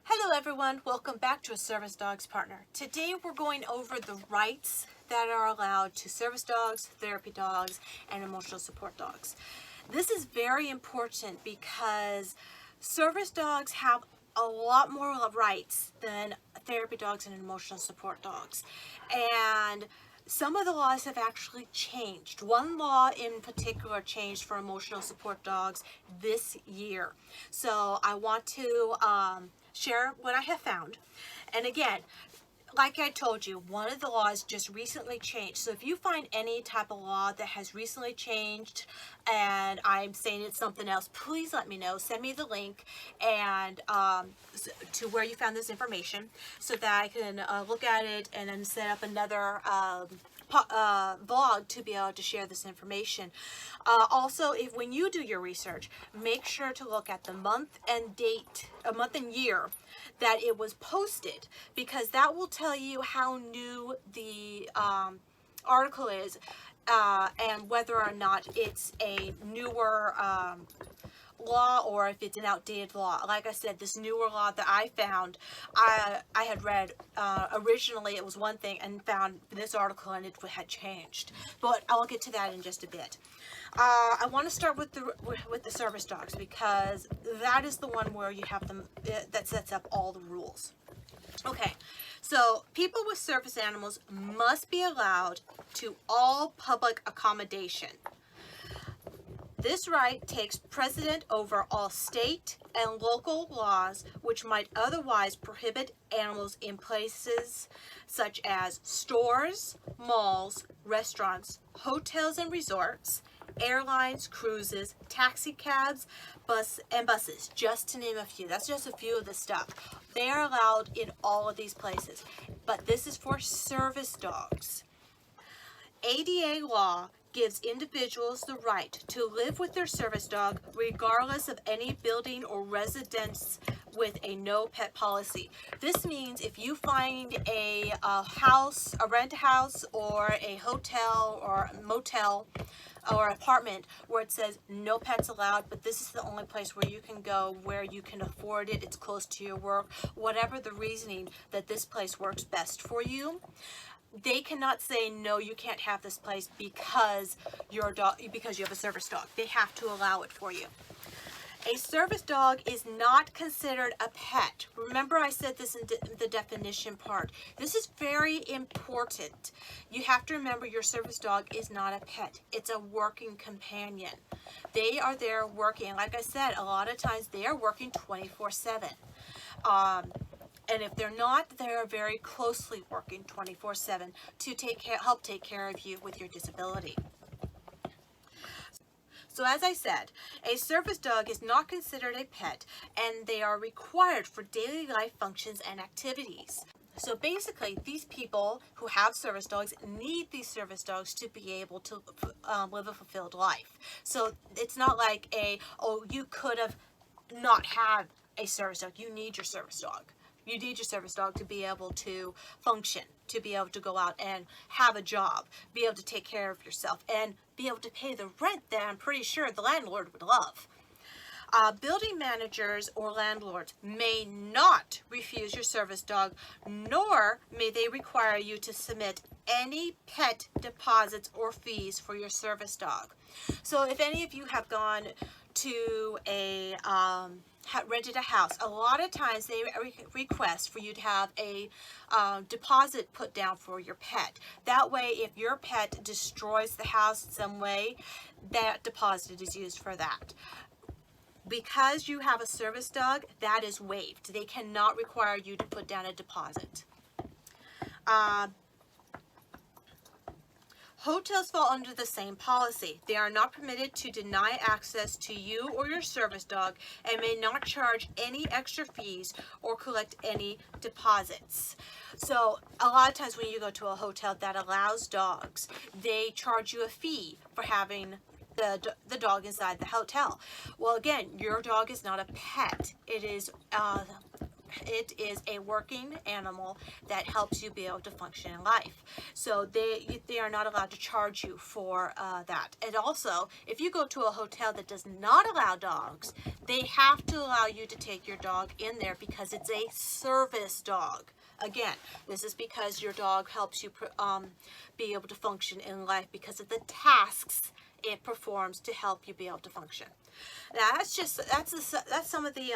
Hello everyone, welcome back to A Service Dogs Partner. Today we're going over the rights that are allowed to service dogs, therapy dogs, and emotional support dogs. This is very important because service dogs have a lot more rights than therapy dogs and emotional support dogs. And some of the laws have actually changed. One law in particular changed for emotional support dogs this year. So I want to share what I have found. And again, like I told you, one of the laws just recently changed. So if you find any type of law that has recently changed and I'm saying it's something else, please let me know. Send me the link and to where you found this information so that I can look at it and then set up another blog to be able to share this information. Also, when you do your research, make sure to look at the month and date, a month and year that it was posted, because that will tell you how new the article is and whether or not it's a newer law or if it's an outdated law. Like I said, this newer law that I found, I had read originally it was one thing and found this article and it had changed, but I'll get to that in just a bit. I want to start with the service dogs because that is the one where you have them that sets up all the rules. Okay, so people with service animals must be allowed to all public accommodation. This right takes precedent over all state and local laws which might otherwise prohibit animals in places such as stores, malls, restaurants, hotels and resorts, airlines, cruises, taxi cabs, buses, just to name a few. That's just a few of the stuff. They are allowed in all of these places, but this is for service dogs. ADA law gives individuals the right to live with their service dog regardless of any building or residence with a no pet policy. This means if you find a house, a rent house, or a hotel or motel or apartment where it says no pets allowed, but this is the only place where you can go where you can afford it, it's close to your work, whatever the reasoning that this place works best for you, they cannot say no, you can't have this place because you're a dog, because you have a service dog. They have to allow it for you. A service dog is not considered a pet. Remember I said this in the definition part. This is very important. You have to remember your service dog is not a pet. It's a working companion. They are there working. Like I said, a lot of times they are working 24/7. And if they're not, they're very closely working 24/7 to help take care of you with your disability. So as I said, a service dog is not considered a pet and they are required for daily life functions and activities. So basically, these people who have service dogs need these service dogs to be able to live a fulfilled life. So it's not like you could have not had a service dog. You need your service dog. You need your service dog to be able to function, to be able to go out and have a job, be able to take care of yourself, and be able to pay the rent that I'm pretty sure the landlord would love. Building managers or landlords may not refuse your service dog, nor may they require you to submit any pet deposits or fees for your service dog. So if any of you have gone to rented a house, a lot of times they request for you to have a deposit put down for your pet. That way, if your pet destroys the house in some way, that deposit is used for that. Because you have a service dog, that is waived. They cannot require you to put down a deposit. Hotels fall under the same policy. They are not permitted to deny access to you or your service dog and may not charge any extra fees or collect any deposits. So a lot of times when you go to a hotel that allows dogs, they charge you a fee for having the dog inside the hotel. Well, again, your dog is not a pet. It is It is a working animal that helps you be able to function in life. So they are not allowed to charge you for that. And also, if you go to a hotel that does not allow dogs, they have to allow you to take your dog in there because it's a service dog. Again, this is because your dog helps you be able to function in life because of the tasks it performs to help you be able to function. Now that's some of the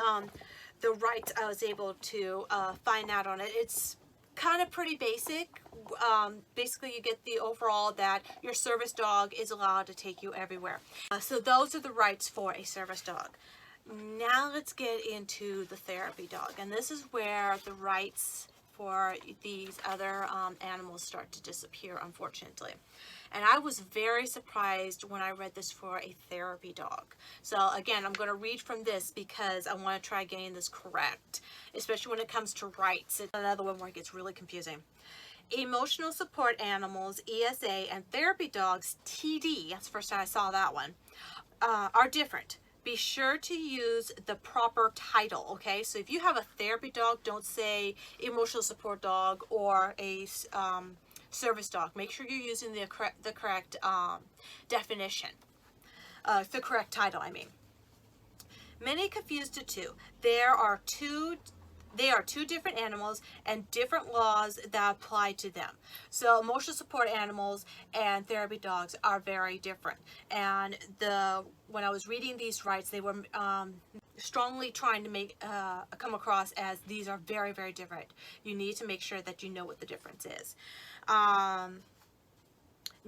rights I was able to find out on it. It's kind of pretty basic. Basically, you get the overall that your service dog is allowed to take you everywhere. So those are the rights for a service dog. Now let's get into the therapy dog, and this is where the rights for these other animals start to disappear, unfortunately. And I was very surprised when I read this for a therapy dog. So again, I'm going to read from this because I want to try getting this correct, especially when it comes to rights. It's another one where it gets really confusing. Emotional support animals, ESA, and therapy dogs, TD, that's the first time I saw that one, are different. Be sure to use the proper title, okay? So if you have a therapy dog, don't say emotional support dog or a service dog. Make sure you're using the correct definition, the correct title, I mean. Many confuse the two. They are two different animals and different laws that apply to them. So emotional support animals and therapy dogs are very different. And when I was reading these rights, they were strongly trying to come across as these are very, very different. You need to make sure that you know what the difference is.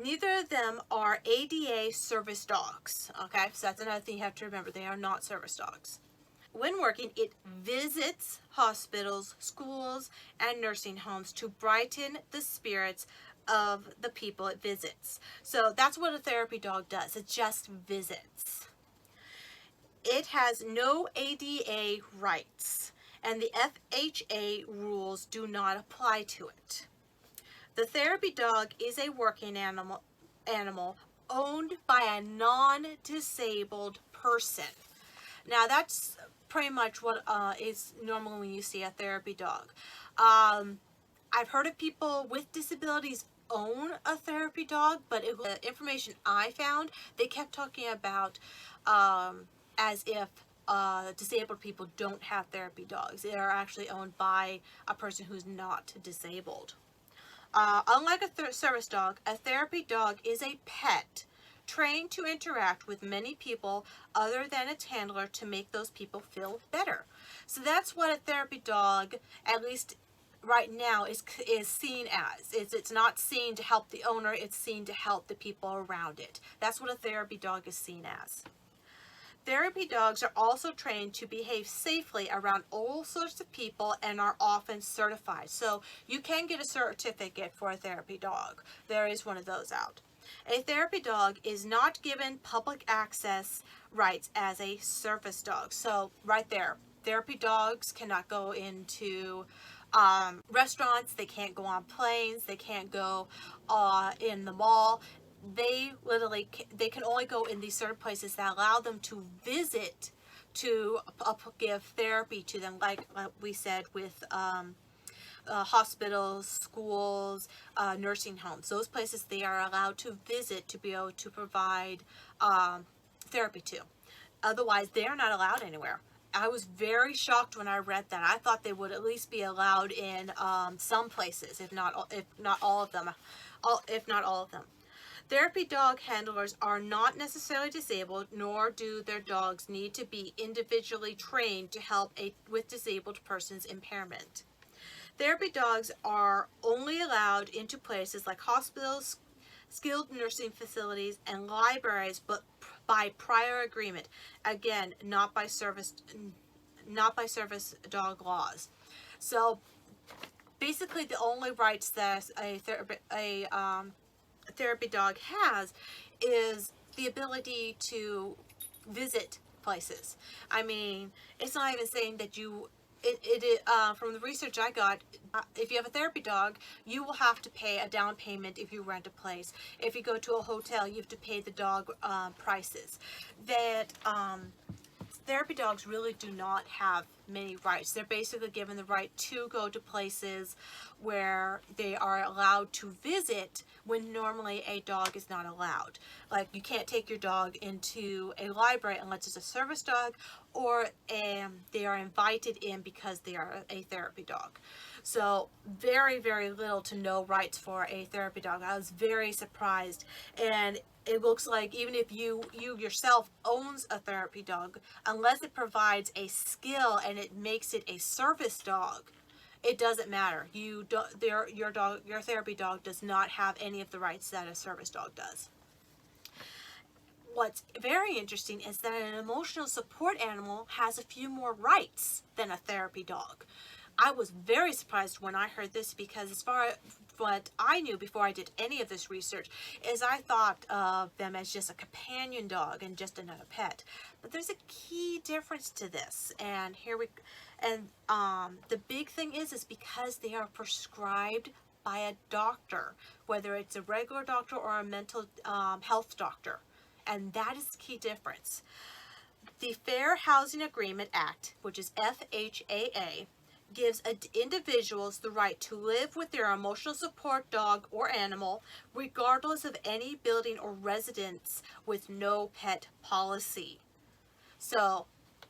Neither of them are ADA service dogs. Okay, so that's another thing you have to remember. They are not service dogs. When working, it visits hospitals, schools, and nursing homes to brighten the spirits of the people it visits. So that's what a therapy dog does. It just visits. It has no ADA rights, and the FHA rules do not apply to it. The therapy dog is a working animal owned by a non-disabled person. Now that's pretty much what is normal when you see a therapy dog. I've heard of people with disabilities own a therapy dog, but the information I found, they kept talking about as if disabled people don't have therapy dogs. They are actually owned by a person who's not disabled. Unlike a service dog, a therapy dog is a pet trained to interact with many people other than its handler to make those people feel better. So that's what a therapy dog, at least right now, is seen as. It's not seen to help the owner, it's seen to help the people around it. That's what a therapy dog is seen as. Therapy dogs are also trained to behave safely around all sorts of people and are often certified. So you can get a certificate for a therapy dog. There is one of those out. A therapy dog is not given public access rights as a service dog. So right there, therapy dogs cannot go into restaurants, they can't go on planes, they can't go in the mall. They can only go in these certain places that allow them to visit to give therapy to them, like we said with hospitals, schools, nursing homes. Those places they are allowed to visit to be able to provide therapy to. Otherwise, they are not allowed anywhere. I was very shocked when I read that. I thought they would at least be allowed in some places, if not all of them. Therapy dog handlers are not necessarily disabled, nor do their dogs need to be individually trained to help with disabled person's impairment. Therapy dogs are only allowed into places like hospitals, skilled nursing facilities, and libraries, but by prior agreement. Again, not by service dog laws. So basically, the only rights that a therapy dog has is the ability to visit places. I mean, it's not even saying that from the research I got, if you have a therapy dog, you will have to pay a down payment if you rent a place. If you go to a hotel, you have to pay the dog prices. That therapy dogs really do not have many rights. They're basically given the right to go to places where they are allowed to visit when normally a dog is not allowed. Like, you can't take your dog into a library unless it's a service dog, or they are invited in because they are a therapy dog. So very, very little to no rights for a therapy dog. I was very surprised. And it looks like even if you yourself owns a therapy dog, unless it provides a skill and it makes it a service dog, it doesn't matter. Your therapy dog does not have any of the rights that a service dog does. What's very interesting is that an emotional support animal has a few more rights than a therapy dog. I was very surprised when I heard this, because as far as what I knew before I did any of this research is I thought of them as just a companion dog and just another pet. But there's a key difference to this, and the big thing is because they are prescribed by a doctor, whether it's a regular doctor or a mental health doctor, and that is the key difference. The Fair Housing Agreement Act, which is FHAA, gives individuals the right to live with their emotional support dog or animal, regardless of any building or residence, with no pet policy. So,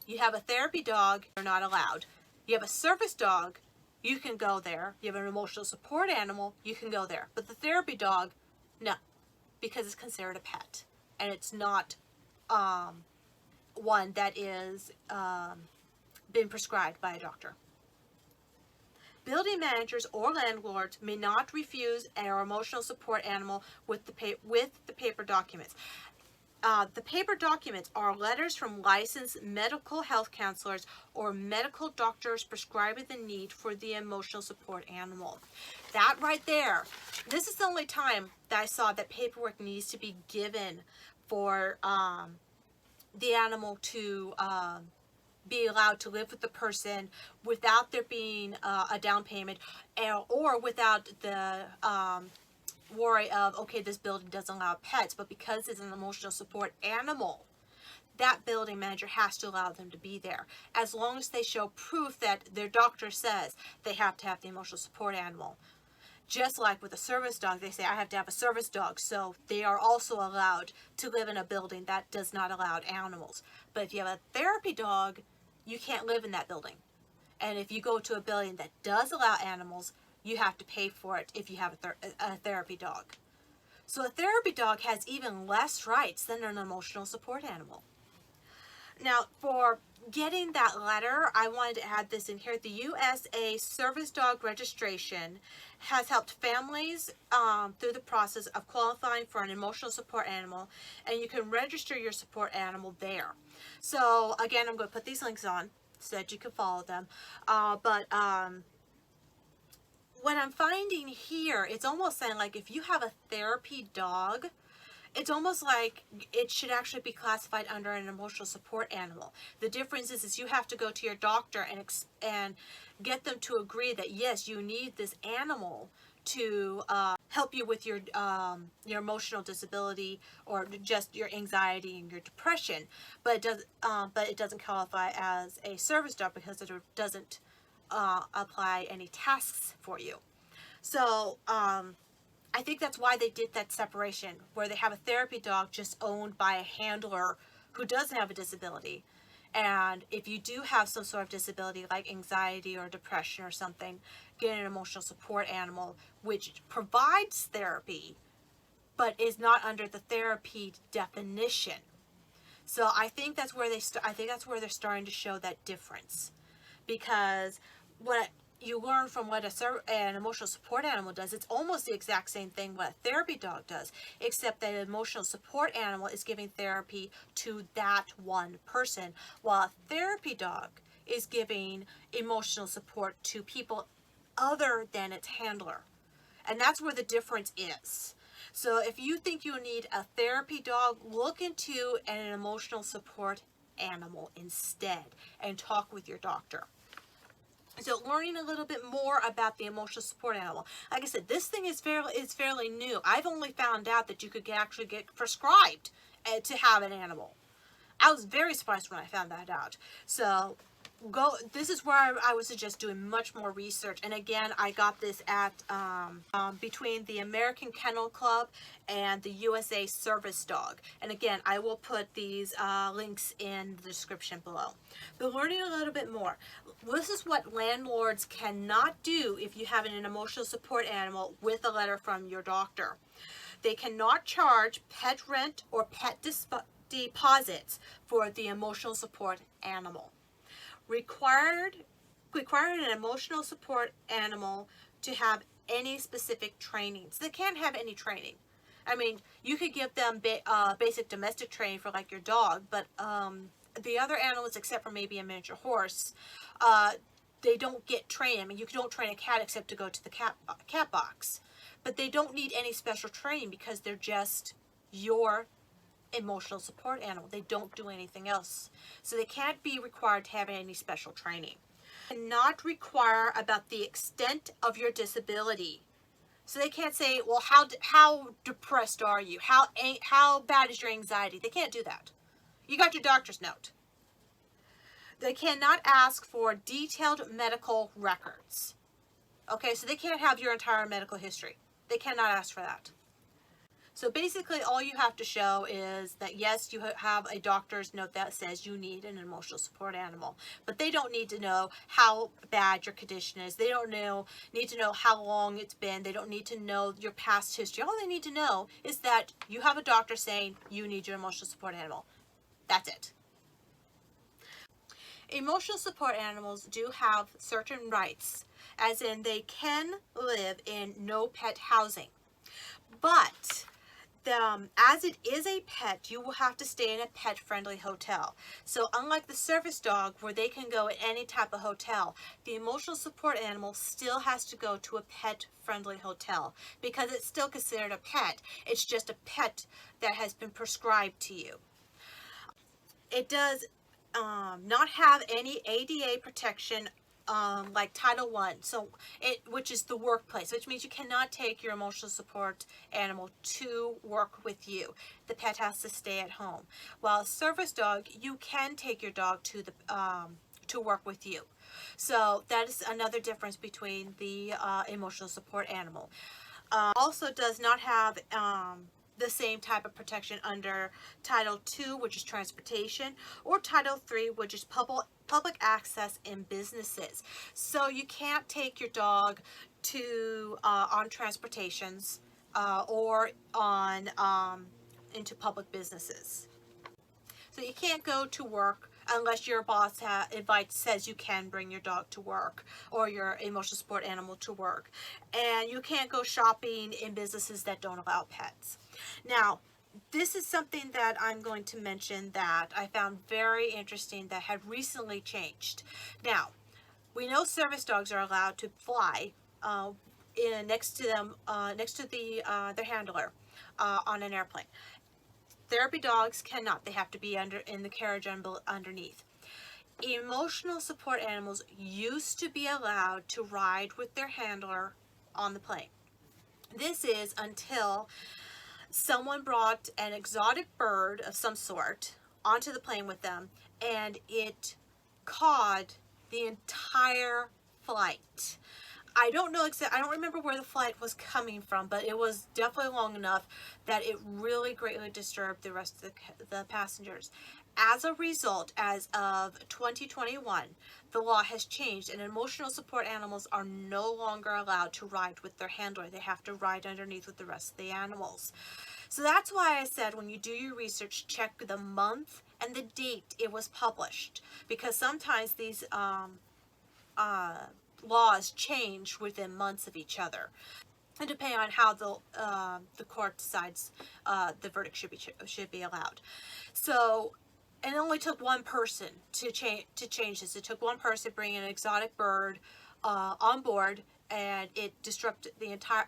you have a therapy dog, you're not allowed. You have a service dog, you can go there. You have an emotional support animal, you can go there. But the therapy dog, no, because it's considered a pet. And it's not one that is been prescribed by a doctor. Building managers or landlords may not refuse an emotional support animal with the paper documents. The paper documents are letters from licensed medical health counselors or medical doctors prescribing the need for the emotional support animal. That right there, this is the only time that I saw that paperwork needs to be given for the animal to be allowed to live with the person without there being a down payment, or without the worry of, okay, this building doesn't allow pets, but because it's an emotional support animal, that building manager has to allow them to be there, as long as they show proof that their doctor says they have to have the emotional support animal. Just like with a service dog, they say, I have to have a service dog, so they are also allowed to live in a building that does not allow animals. But if you have a therapy dog, you can't live in that building. And if you go to a building that does allow animals, you have to pay for it if you have a therapy dog. So a therapy dog has even less rights than an emotional support animal. Now, for getting that letter, I wanted to add this in here. The USA Service Dog Registration has helped families through the process of qualifying for an emotional support animal, and you can register your support animal there. So again, I'm going to put these links on so that you can follow them. What I'm finding here, it's almost saying like if you have a therapy dog, it's almost like it should actually be classified under an emotional support animal. The difference is you have to go to your doctor and get them to agree that yes, you need this animal to help you with your emotional disability or just your anxiety and your depression. But it doesn't qualify as a service dog because it doesn't apply any tasks for you. So I think that's why they did that separation, where they have a therapy dog just owned by a handler who doesn't have a disability. And if you do have some sort of disability like anxiety or depression or something, get an emotional support animal which provides therapy but is not under the therapy definition. So I think that's where they're starting to show that difference, because what you learn from what an emotional support animal does, it's almost the exact same thing what a therapy dog does, except that an emotional support animal is giving therapy to that one person, while a therapy dog is giving emotional support to people other than its handler. And that's where the difference is. So if you think you need a therapy dog, look into an emotional support animal instead and talk with your doctor. So learning a little bit more about the emotional support animal. Like I said, this thing is fairly new. I've only found out that you could actually get prescribed to have an animal. I was very surprised when I found that out. So this is where I would suggest doing much more research. And again, I got this at between the American Kennel Club and the USA Service Dog. And again, I will put these links in the description below. But learning a little bit more, this is what landlords cannot do if you have an emotional support animal with a letter from your doctor. They cannot charge pet rent or pet deposits for the emotional support animal. Required an emotional support animal to have any specific training. So they can't have any training. I mean, you could give them basic domestic training for like your dog, but the other animals, except for maybe a miniature horse, they don't get trained. I mean, you don't train a cat except to go to the cat box. But they don't need any special training because they're just your emotional support animal. They don't do anything else. So they can't be required to have any special training. Cannot require about the extent of your disability. So they can't say, well, how depressed are you? How bad is your anxiety? They can't do that. You got your doctor's note. They cannot ask for detailed medical records. Okay, so they can't have your entire medical history. They cannot ask for that. So basically all you have to show is that yes, you have a doctor's note that says you need an emotional support animal. But they don't need to know how bad your condition is. They don't need to know how long it's been. They don't need to know your past history. All they need to know is that you have a doctor saying you need your emotional support animal. That's it. Emotional support animals do have certain rights, as in they can live in no pet housing. But as it is a pet, you will have to stay in a pet-friendly hotel. So unlike the service dog, where they can go at any type of hotel, the emotional support animal still has to go to a pet-friendly hotel because it's still considered a pet. It's just a pet that has been prescribed to you. It does not have any ADA protection like Title I, which is the workplace, which means you cannot take your emotional support animal to work with you. The pet has to stay at home. While a service dog, you can take your dog to the to work with you. So that is another difference between the emotional support animal. Also does not have the same type of protection under Title II, which is transportation, or Title III, which is public access in businesses. So you can't take your dog to on transportations or on into public businesses. So you can't go to work unless your boss says you can bring your dog to work or your emotional support animal to work. And you can't go shopping in businesses that don't allow pets. Now, this is something that I'm going to mention that I found very interesting that had recently changed. Now, we know service dogs are allowed to fly next to them, next to their handler on an airplane. Therapy dogs cannot. They have to be in the carriage underneath. Emotional support animals used to be allowed to ride with their handler on the plane. This is until someone brought an exotic bird of some sort onto the plane with them, and it cawed the entire flight. I don't know exactly, I don't remember where the flight was coming from, but it was definitely long enough that it really greatly disturbed the rest of the passengers. As a result, as of 2021, the law has changed and emotional support animals are no longer allowed to ride with their handler. They have to ride underneath with the rest of the animals. So that's why I said when you do your research, check the month and the date it was published, because sometimes these laws change within months of each other, and depending on how the court decides the verdict should be allowed. So, and it only took one person to change this. It took one person bringing an exotic bird on board, and it disrupted the entire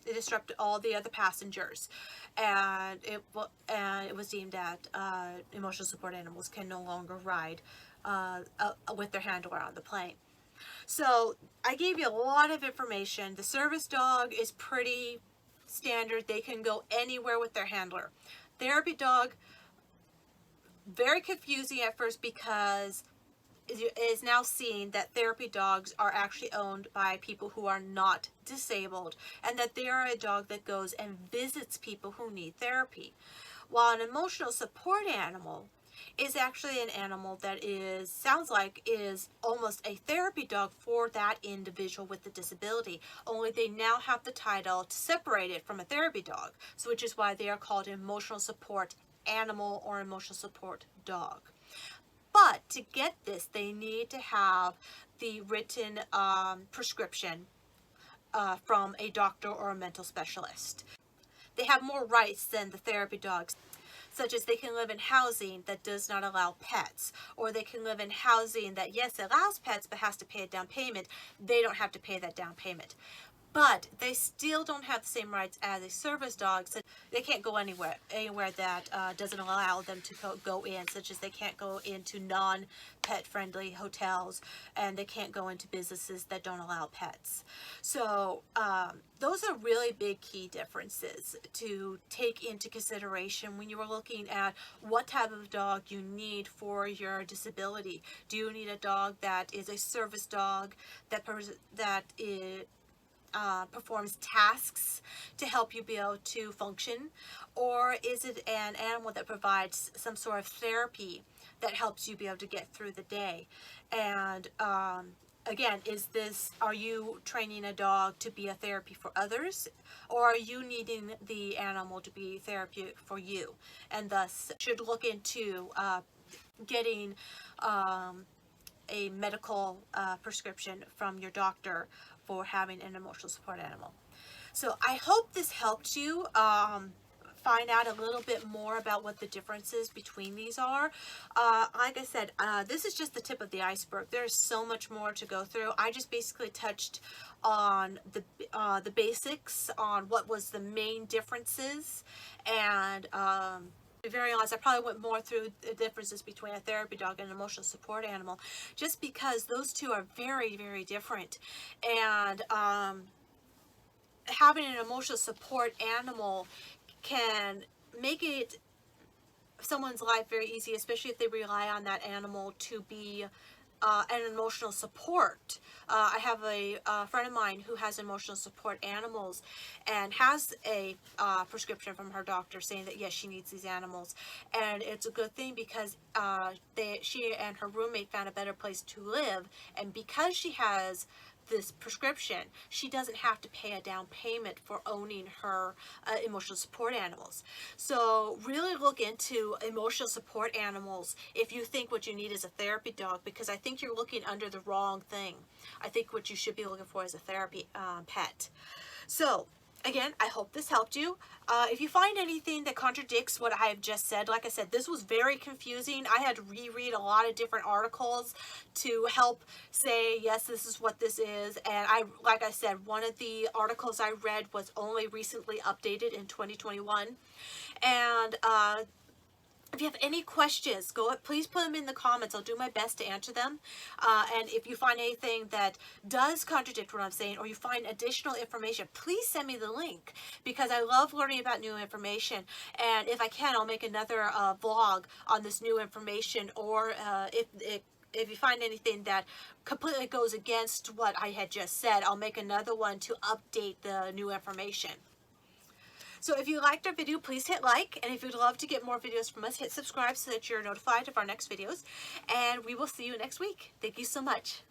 it disrupted all the other passengers, and it was deemed that emotional support animals can no longer ride with their handler on the plane. So I gave you a lot of information. The service dog is pretty standard. They can go anywhere with their handler. Therapy dog, very confusing at first because it is now seen that therapy dogs are actually owned by people who are not disabled, and that they are a dog that goes and visits people who need therapy. While an emotional support animal is actually an animal that sounds like is almost a therapy dog for that individual with the disability, only they now have the title to separate it from a therapy dog, so which is why they are called emotional support animal or emotional support dog. But to get this, they need to have the written prescription from a doctor or a mental specialist. They have more rights than the therapy dogs, such as they can live in housing that does not allow pets, or they can live in housing that, yes, allows pets but has to pay a down payment. They don't have to pay that down payment. But they still don't have the same rights as a service dog, so they can't go anywhere that doesn't allow them to go in, such as they can't go into non-pet friendly hotels, and they can't go into businesses that don't allow pets. So those are really big key differences to take into consideration when you are looking at what type of dog you need for your disability. Do you need a dog that is a service dog that performs tasks to help you be able to function, or is it an animal that provides some sort of therapy that helps you be able to get through the day? And again, are you training a dog to be a therapy for others, or are you needing the animal to be therapeutic for you, and thus should look into getting a medical prescription from your doctor for having an emotional support animal. So I hope this helped you find out a little bit more about what the differences between these are. Like I said, this is just the tip of the iceberg. There's so much more to go through. I just basically touched on the basics, on what was the main differences, and to be very honest, I probably went more through the differences between a therapy dog and an emotional support animal, just because those two are very, very different. And having an emotional support animal can make it someone's life very easy, especially if they rely on that animal to be an emotional support. I have a friend of mine who has emotional support animals and has a prescription from her doctor saying that yes, she needs these animals, and it's a good thing because she and her roommate found a better place to live, and because she has this prescription, she doesn't have to pay a down payment for owning her emotional support animals. So really look into emotional support animals if you think what you need is a therapy dog, because I think you're looking under the wrong thing. I think what you should be looking for is a therapy pet. So again, I hope this helped you. If you find anything that contradicts what I have just said, like I said, this was very confusing. I had to reread a lot of different articles to help say, yes, this is what this is. And like I said, one of the articles I read was only recently updated in 2021. And if you have any questions, please put them in the comments. I'll do my best to answer them. And if you find anything that does contradict what I'm saying, or you find additional information, please send me the link, because I love learning about new information. And if I can, I'll make another vlog on this new information, or if you find anything that completely goes against what I had just said, I'll make another one to update the new information. So if you liked our video, please hit like, and if you'd love to get more videos from us, hit subscribe so that you're notified of our next videos, and we will see you next week. Thank you so much.